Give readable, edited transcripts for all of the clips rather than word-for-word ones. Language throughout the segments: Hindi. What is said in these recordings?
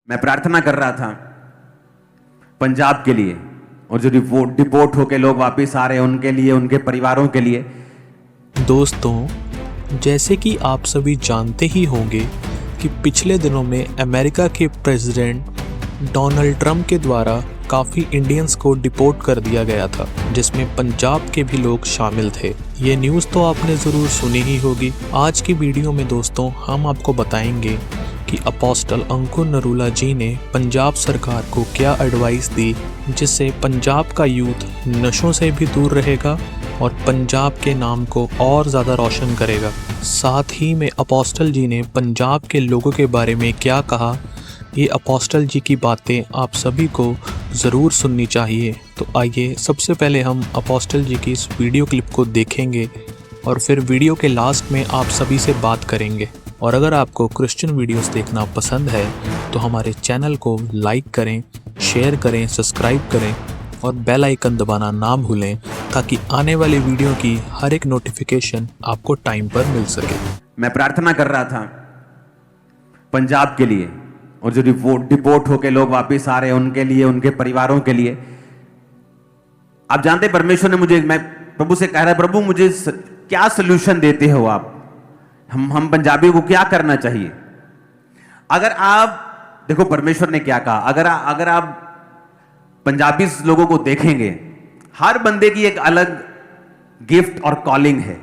मैं प्रार्थना कर रहा था पंजाब के लिए और जो डिपोर्ट होके लोग वापस आ रहे हैं उनके लिए, उनके परिवारों के लिए। दोस्तों, जैसे कि आप सभी जानते ही होंगे कि पिछले दिनों में अमेरिका के प्रेसिडेंट डोनाल्ड ट्रंप के द्वारा काफ़ी इंडियंस को डिपोर्ट कर दिया गया था, जिसमें पंजाब के भी लोग शामिल थे। ये न्यूज़ तो आपने ज़रूर सुनी ही होगी। आज की वीडियो में दोस्तों हम आपको बताएंगे कि अपोस्टल अंकुर नरूला जी ने पंजाब सरकार को क्या एडवाइस दी, जिससे पंजाब का यूथ नशों से भी दूर रहेगा और पंजाब के नाम को और ज़्यादा रोशन करेगा। साथ ही में अपोस्टल जी ने पंजाब के लोगों के बारे में क्या कहा, ये अपोस्टल जी की बातें आप सभी को ज़रूर सुननी चाहिए। तो आइए सबसे पहले हम अपोस्टल जी की इस वीडियो क्लिप को देखेंगे और फिर वीडियो के लास्ट में आप सभी से बात करेंगे। और अगर आपको क्रिश्चियन वीडियोस देखना पसंद है तो हमारे चैनल को लाइक करें, शेयर करें, सब्सक्राइब करें और बेल आइकन दबाना ना भूलें, ताकि आने वाली वीडियो की हर एक नोटिफिकेशन आपको टाइम पर मिल सके। मैं प्रार्थना कर रहा था पंजाब के लिए और जो डिपोर्ट होके लोग वापस आ रहे हैं उनके लिए, उनके परिवारों के लिए। आप जानते परमेश्वर ने मुझे, मैं प्रभु से कह रहा, प्रभु मुझे क्या सोल्यूशन देते हो आप, हम पंजाबी को क्या करना चाहिए। अगर आप देखो परमेश्वर ने क्या कहा, अगर आप पंजाबी लोगों को देखेंगे, हर बंदे की एक अलग गिफ्ट और कॉलिंग है।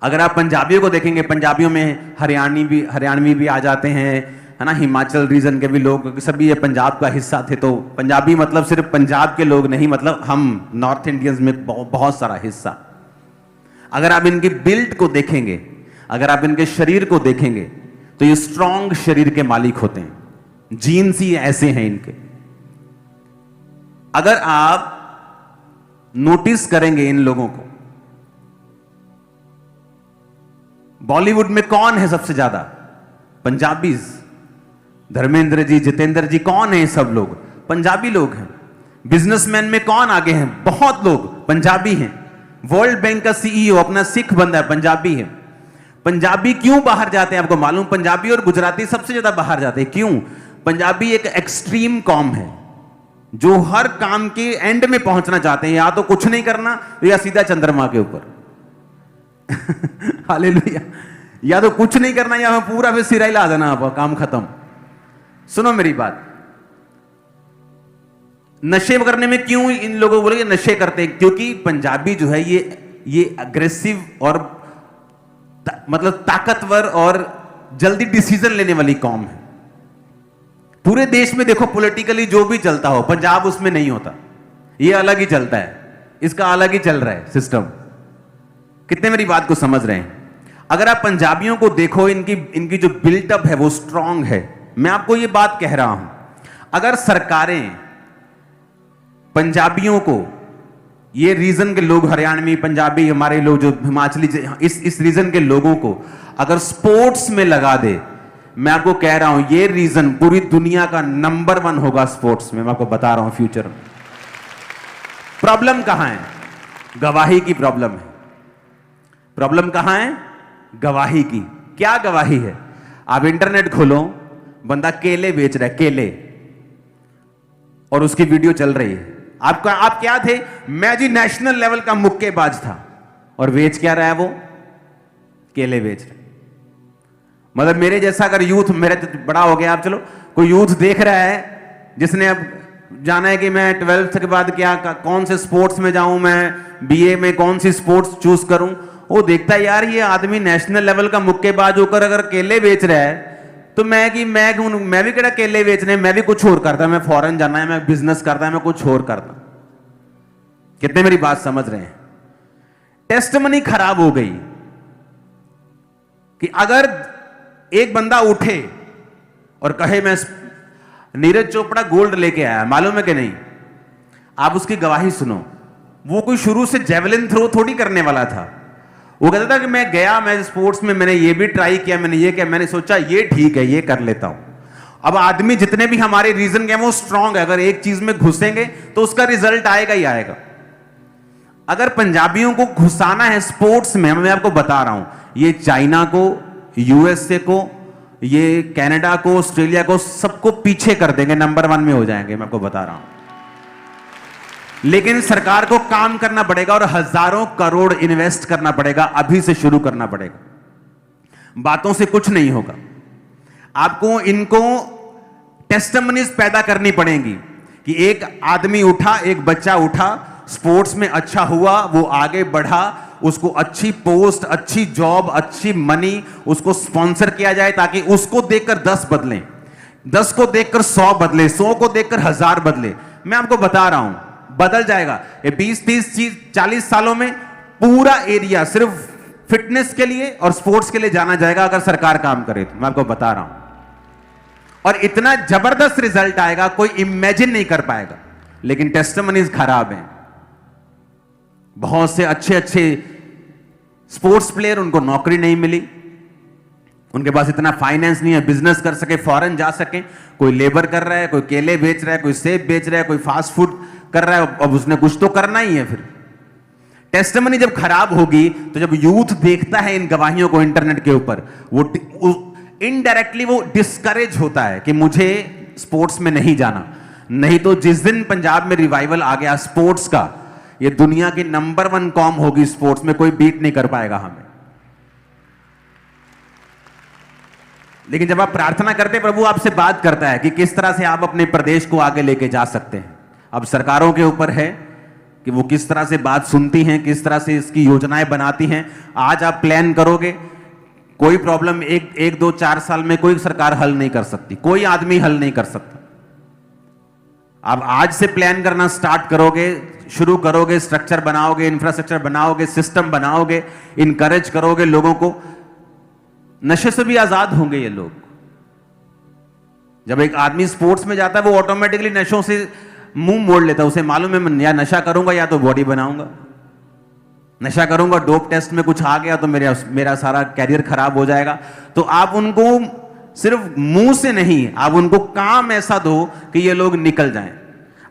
अगर आप पंजाबियों को देखेंगे, पंजाबियों में हरियाणवी भी आ जाते हैं, है ना, हिमाचल रीजन के भी लोग, सभी ये पंजाब का हिस्सा थे। तो पंजाबी मतलब सिर्फ पंजाब के लोग नहीं, मतलब हम नॉर्थ इंडियंस में बहुत सारा हिस्सा। अगर आप इनकी बिल्ड को देखेंगे, अगर आप इनके शरीर को देखेंगे, तो ये स्ट्रॉन्ग शरीर के मालिक होते हैं। जीन्स ही ऐसे हैं इनके। अगर आप नोटिस करेंगे इन लोगों को, बॉलीवुड में कौन है सबसे ज्यादा? पंजाबीज। धर्मेंद्र जी, जितेंद्र जी, कौन है? सब लोग पंजाबी लोग हैं। बिजनेसमैन में कौन आगे हैं? बहुत लोग पंजाबी हैं। वर्ल्ड बैंक का सीईओ अपना सिख बंदा है, पंजाबी है। पंजाबी क्यों बाहर जाते हैं आपको मालूम? पंजाबी और गुजराती सबसे ज्यादा बाहर जाते हैं। क्यों? पंजाबी एक एक्सट्रीम कॉम है जो हर काम के एंड में पहुंचना चाहते हैं। या तो कुछ नहीं करना या सीधा चंद्रमा के ऊपर हालेलुया। या तो कुछ नहीं करना या पूरा फिर सिरा हिला देना, आप काम खत्म। सुनो मेरी बात, नशे करने में क्यों इन लोगों को बोले नशे करते हैं? क्योंकि पंजाबी जो है ये अग्रेसिव और मतलब ताकतवर और जल्दी डिसीजन लेने वाली कौम है। पूरे देश में देखो पॉलिटिकली जो भी चलता हो, पंजाब उसमें नहीं होता। ये अलग ही चलता है, इसका अलग ही चल रहा है सिस्टम। कितने मेरी बात को समझ रहे हैं? अगर आप पंजाबियों को देखो, इनकी जो बिल्टअप है वो स्ट्रांग है। मैं आपको ये बात कह रहा हूं, अगर सरकारें पंजाबियों को, ये रीजन के लोग, हरियाणवी, पंजाबी, हमारे लोग जो हिमाचली, इस रीजन के लोगों को अगर स्पोर्ट्स में लगा दे, मैं आपको कह रहा हूं ये रीजन पूरी दुनिया का नंबर 1 होगा स्पोर्ट्स में। मैं आपको बता रहा हूं फ्यूचर में। प्रॉब्लम कहां है? गवाही की प्रॉब्लम है। प्रॉब्लम कहां है? गवाही की। क्या गवाही है? आप इंटरनेट खोलो, बंदा केले बेच रहा है, केले, और उसकी वीडियो चल रही है। आप क्या थे? मैं जी नेशनल लेवल का मुक्केबाज था, और बेच क्या रहा है वो? केले बेच रहा है। मतलब मेरे जैसा अगर यूथ, मेरे तो बड़ा हो गया, आप चलो कोई यूथ देख रहा है जिसने अब जाना है कि मैं 12th के बाद क्या, कौन से स्पोर्ट्स में जाऊं, मैं बीए में कौन सी स्पोर्ट्स चूज करूं, वो देखता है यार ये आदमी नेशनल लेवल का मुक्केबाज होकर अगर केले बेच रहा है, तो मैं भी केड़ा केले बेचने, मैं भी कुछ और करता, मैं फॉरेन जाना है, मैं बिजनेस करता है, मैं कुछ और करता। कितने मेरी बात समझ रहे हैं? टेस्टमनी खराब हो गई कि अगर एक बंदा उठे और कहे मैं नीरज चोपड़ा गोल्ड लेके आया, मालूम है कि नहीं? आप उसकी गवाही सुनो। वो कोई शुरू से जेवलिन थ्रो थोड़ी करने वाला था। वो कहता था कि मैं गया, मैं स्पोर्ट्स में मैंने ये भी ट्राई किया, मैंने ये किया, मैंने सोचा ये ठीक है, ये कर लेता हूं। अब आदमी जितने भी हमारे रीजन के हैं वो स्ट्रांग है। अगर एक चीज में घुसेंगे तो उसका रिजल्ट आएगा ही आएगा। अगर पंजाबियों को घुसाना है स्पोर्ट्स में, मैं आपको बता रहा हूं, ये चाइना को, यूएसए को, ये कनाडा को, ऑस्ट्रेलिया को, सबको पीछे कर देंगे, नंबर 1 में हो जाएंगे, मैं आपको बता रहा हूं। लेकिन सरकार को काम करना पड़ेगा और हजारों करोड़ इन्वेस्ट करना पड़ेगा, अभी से शुरू करना पड़ेगा। बातों से कुछ नहीं होगा। आपको इनको टेस्टिमनीज पैदा करनी पड़ेंगी कि एक आदमी उठा, एक बच्चा उठा, स्पोर्ट्स में अच्छा हुआ, वो आगे बढ़ा, उसको अच्छी पोस्ट, अच्छी जॉब, अच्छी मनी, उसको स्पॉन्सर किया जाए ताकि उसको देखकर 10 बदलें, 10 को देखकर 100 बदले, 100 को देखकर 1000 बदले। मैं आपको बता रहा हूं, बदल जाएगा। ये 20, 30, 40 सालों में पूरा एरिया सिर्फ फिटनेस के लिए और स्पोर्ट्स के लिए जाना जाएगा, अगर सरकार काम करे तो। मैं आपको बता रहा हूं, और इतना जबरदस्त रिजल्ट आएगा, कोई इमेजिन नहीं कर पाएगा। लेकिन टेस्टिमनीज खराब हैं। बहुत से अच्छे अच्छे स्पोर्ट्स प्लेयर, उनको नौकरी नहीं मिली, उनके पास इतना फाइनेंस नहीं है बिजनेस कर सके, फॉरेन जा सके। कोई लेबर कर रहा है, कोई केले बेच रहा है, कोई सेब बेच रहा है, कोई फास्ट फूड कर रहा है। अब उसने कुछ तो करना ही है। फिर टेस्टिमनी जब खराब होगी, तो जब यूथ देखता है इन गवाहियों को इंटरनेट के ऊपर, वो इनडायरेक्टली वो डिस्करेज होता है कि मुझे स्पोर्ट्स में नहीं जाना। नहीं तो जिस दिन पंजाब में रिवाइवल आ गया स्पोर्ट्स का, ये दुनिया की नंबर 1 कॉम होगी स्पोर्ट्स में, कोई बीट नहीं कर पाएगा हमें। लेकिन जब आप प्रार्थना करते, प्रभु आपसे बात करता है कि किस तरह से आप अपने प्रदेश को आगे लेके जा सकते हैं। अब सरकारों के ऊपर है कि वो किस तरह से बात सुनती हैं, किस तरह से इसकी योजनाएं बनाती हैं। आज आप प्लान करोगे, कोई प्रॉब्लम 1, 2, 4 साल में कोई सरकार हल नहीं कर सकती, कोई आदमी हल नहीं कर सकता। आप आज से प्लान करना स्टार्ट करोगे, शुरू करोगे, स्ट्रक्चर बनाओगे, इंफ्रास्ट्रक्चर बनाओगे, सिस्टम बनाओगे, इनकरेज करोगे लोगों को, नशे से भी आजाद होंगे ये लोग। जब एक आदमी स्पोर्ट्स में जाता है, वो ऑटोमेटिकली नशों से मुंह मोड़ लेता है। उसे मालूम है मैं या नशा करूंगा या तो बॉडी बनाऊंगा। नशा करूंगा, डोप टेस्ट में कुछ आ गया तो मेरा सारा कैरियर खराब हो जाएगा। तो आप उनको सिर्फ मुंह से नहीं, आप उनको काम ऐसा दो कि ये लोग निकल जाएं।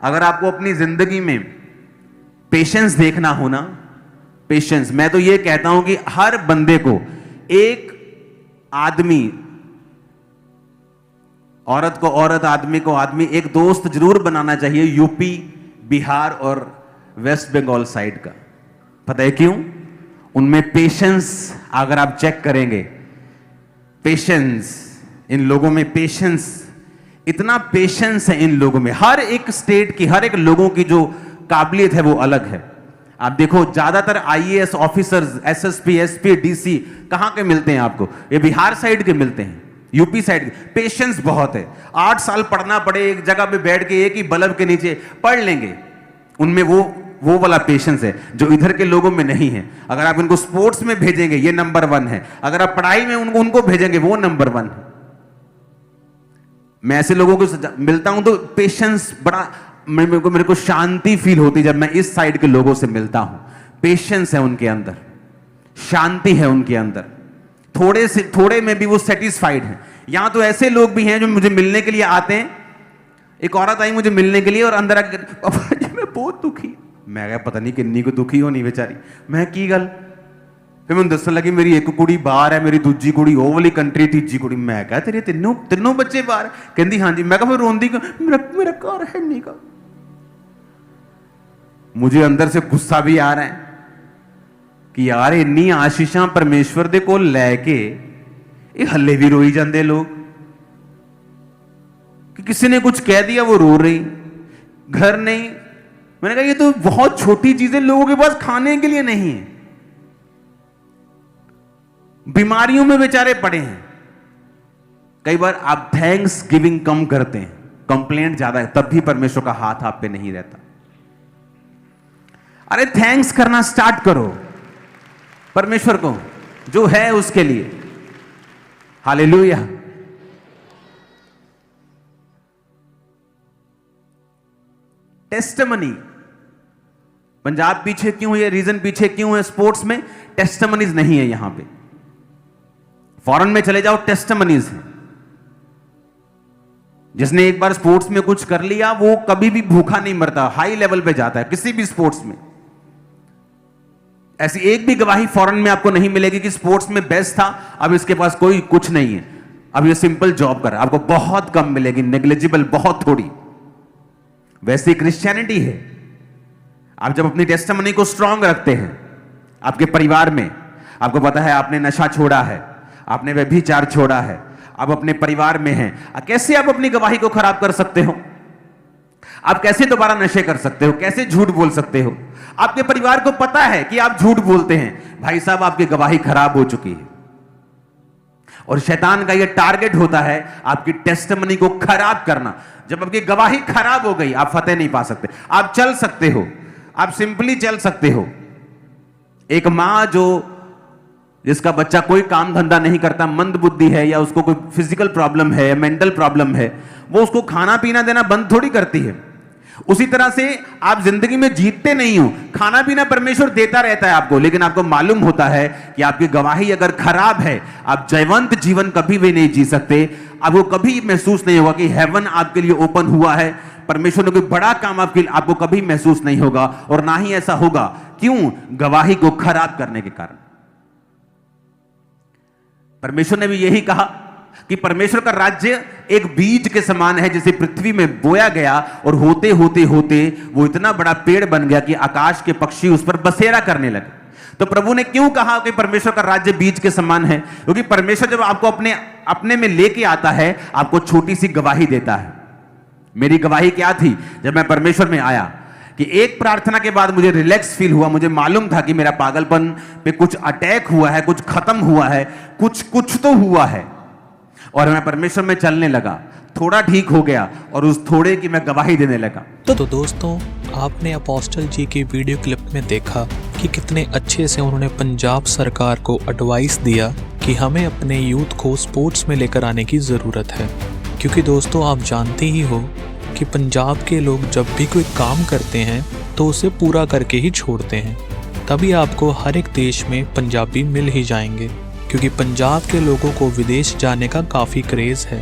अगर आपको अपनी जिंदगी में पेशेंस देखना हो ना, पेशेंस, मैं तो ये कहता हूं कि हर बंदे को, एक आदमी, औरत को औरत, आदमी को आदमी, एक दोस्त जरूर बनाना चाहिए यूपी, बिहार और वेस्ट बंगाल साइड का। पता है क्यों? उनमें पेशेंस, अगर आप चेक करेंगे, पेशेंस, इन लोगों में पेशेंस, इतना पेशेंस है इन लोगों में। हर एक स्टेट की, हर एक लोगों की जो काबिलियत है वो अलग है। आप देखो, ज्यादातर IAS officers, SSP, SP, DC कहां के मिलते हैं आपको? ये बिहार साइड के मिलते हैं, यूपी साइड के। पेशेंस बहुत है। 8 साल पढ़ना पड़े, एक जगह पे बैठ के एक ही बल्ब के नीचे पढ़ लेंगे। उनमें वो वाला पेशेंस है जो इधर के लोगों में नहीं है। अगर आप इनको स्पोर्ट्स में भेजेंगे, ये नंबर 1 है। अगर आप पढ़ाई में उनको भेजेंगे, वो नंबर 1 है। मैं ऐसे लोगों को मिलता हूं तो पेशेंस बड़ा, मेरे को शांति फील होती जब मैं इस साइड के लोगों से मिलता हूं। पेशेंस है उनके अंदर, शांति है उनके अंदर, थोड़े में भी वो सेटिस्फाइड हैं। यहां तो ऐसे लोग भी हैं जो मुझे मिलने के लिए आते हैं। एक औरत आई मुझे मिलने के लिए और अंदर आकर, पापा जी मैं बहुत दुखी। मैं कहा पता नहीं किन्नी को दुखी होनी बेचारी। मैं की गल? फिर मैं दसन लगी, मेरी एक कुड़ी बाहर है, मेरी दूजी कुड़ी वो वाली कंट्री, तीजी कुड़ी। मैं कहा तेरे तीनों बच्चे बाहर? कहती हाँ जी। मैं कहा फिर रोंदी क्यों? मेरा घर है नहीं का। मुझे अंदर से गुस्सा भी आ रहा है कि यार इन्नी आशीषां परमेश्वर दे कोल लैके ये हल्ले भी रोई जाते लोग कि किसी ने कुछ कह दिया वो रो रही, घर नहीं। मैंने कहा ये तो बहुत छोटी चीजें, लोगों के पास खाने के लिए नहीं है, बीमारियों में बेचारे पड़े हैं। कई बार आप थैंक्स गिविंग कम करते हैं, कंप्लेंट ज्यादा है, तब भी परमेश्वर का हाथ आप पे नहीं रहता। अरे थैंक्स करना स्टार्ट करो परमेश्वर को जो है उसके लिए। हालेलुया। टेस्टिमनी, पंजाब पीछे क्यों है, रीजन पीछे क्यों है स्पोर्ट्स में? टेस्टिमनीज नहीं है यहां पे। फॉरेन में चले जाओ, टेस्टिमनीज है। जिसने एक बार स्पोर्ट्स में कुछ कर लिया वो कभी भी भूखा नहीं मरता, हाई लेवल पे जाता है किसी भी स्पोर्ट्स में। ऐसी एक भी गवाही फॉरेन में आपको नहीं मिलेगी कि स्पोर्ट्स में बेस्ट था, अब इसके पास कोई कुछ नहीं है। अब ये सिंपल जॉब कर, आपको बहुत कम मिलेगी, नेग्लिजिबल, बहुत थोड़ी। वैसी क्रिश्चियनिटी है। आप जब अपनी टेस्टिमनी को स्ट्रांग रखते हैं आपके परिवार में, आपको पता है आपने नशा छोड़ा है, आपने व्यभिचार छोड़ा है, आप अपने परिवार में हैं, कैसे आप अपनी गवाही को खराब कर सकते हो? आप कैसे दोबारा नशे कर सकते हो? कैसे झूठ बोल सकते हो? आपके परिवार को पता है कि आप झूठ बोलते हैं, भाई साहब आपकी गवाही खराब हो चुकी है। और शैतान का यह टारगेट होता है आपकी टेस्टिमनी को खराब करना। जब आपकी गवाही खराब हो गई, आप फतेह नहीं पा सकते। आप चल सकते हो, आप सिंपली चल सकते हो। एक मां जिसका बच्चा कोई काम धंधा नहीं करता, मंद बुद्धि है, या उसको कोई फिजिकल प्रॉब्लम है, मेंटल प्रॉब्लम है, वो उसको खाना पीना देना बंद थोड़ी करती है। उसी तरह से आप जिंदगी में जीतते नहीं हो, खाना पीना परमेश्वर देता रहता है आपको, लेकिन आपको मालूम होता है कि आपकी गवाही अगर खराब है, आप जयवंत जीवन कभी भी नहीं जी सकते। आपको कभी महसूस नहीं होगा कि हेवन आपके लिए ओपन हुआ है, परमेश्वर ने कोई बड़ा काम आपको कभी महसूस नहीं होगा, और ना ही ऐसा होगा। क्यों? गवाही को खराब करने के कारण। परमेश्वर ने भी यही कहा कि परमेश्वर का राज्य एक बीज के समान है, जिसे पृथ्वी में बोया गया, और होते होते होते वो इतना बड़ा पेड़ बन गया कि आकाश के पक्षी उस पर बसेरा करने लगे। तो प्रभु ने क्यों कहा कि परमेश्वर का राज्य बीज के समान है? क्योंकि परमेश्वर जब आपको अपने में लेके आता है, आपको छोटी सी गवाही देता है। मेरी गवाही क्या थी जब मैं परमेश्वर में आया? कि एक प्रार्थना के बाद मुझे रिलैक्स फील हुआ। मुझे मालूम था कि मेरा पागलपन पे कुछ अटैक हुआ है, कुछ खत्म हुआ है, कुछ तो हुआ है, और मैं परमेश्वर में चलने लगा। थोड़ा ठीक हो गया, और उस थोड़े की मैं गवाही देने लगा। तो दोस्तों, आपने अपोस्टल जी की वीडियो क्लिप में देखा कि कितने अच्छे से उन्होंने पंजाब सरकार को एडवाइस दिया कि हमें अपने यूथ को स्पोर्ट्स में लेकर आने की ज़रूरत है। क्योंकि दोस्तों, आप जानते ही हो कि पंजाब के लोग जब भी कोई काम करते हैं तो उसे पूरा करके ही छोड़ते हैं। तभी आपको हर एक देश में पंजाबी मिल ही जाएंगे, क्योंकि पंजाब के लोगों को विदेश जाने का काफ़ी क्रेज़ है।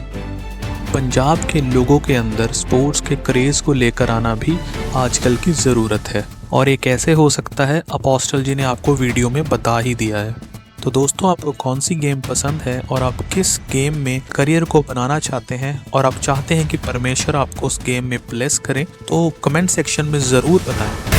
पंजाब के लोगों के अंदर स्पोर्ट्स के क्रेज़ को लेकर आना भी आजकल की ज़रूरत है, और ये कैसे हो सकता है अपोस्टल जी ने आपको वीडियो में बता ही दिया है। तो दोस्तों, आपको कौन सी गेम पसंद है और आप किस गेम में करियर को बनाना चाहते हैं, और आप चाहते हैं कि परमेश्वर आपको उस गेम में ब्लेस करें, तो कमेंट सेक्शन में ज़रूर बताएं।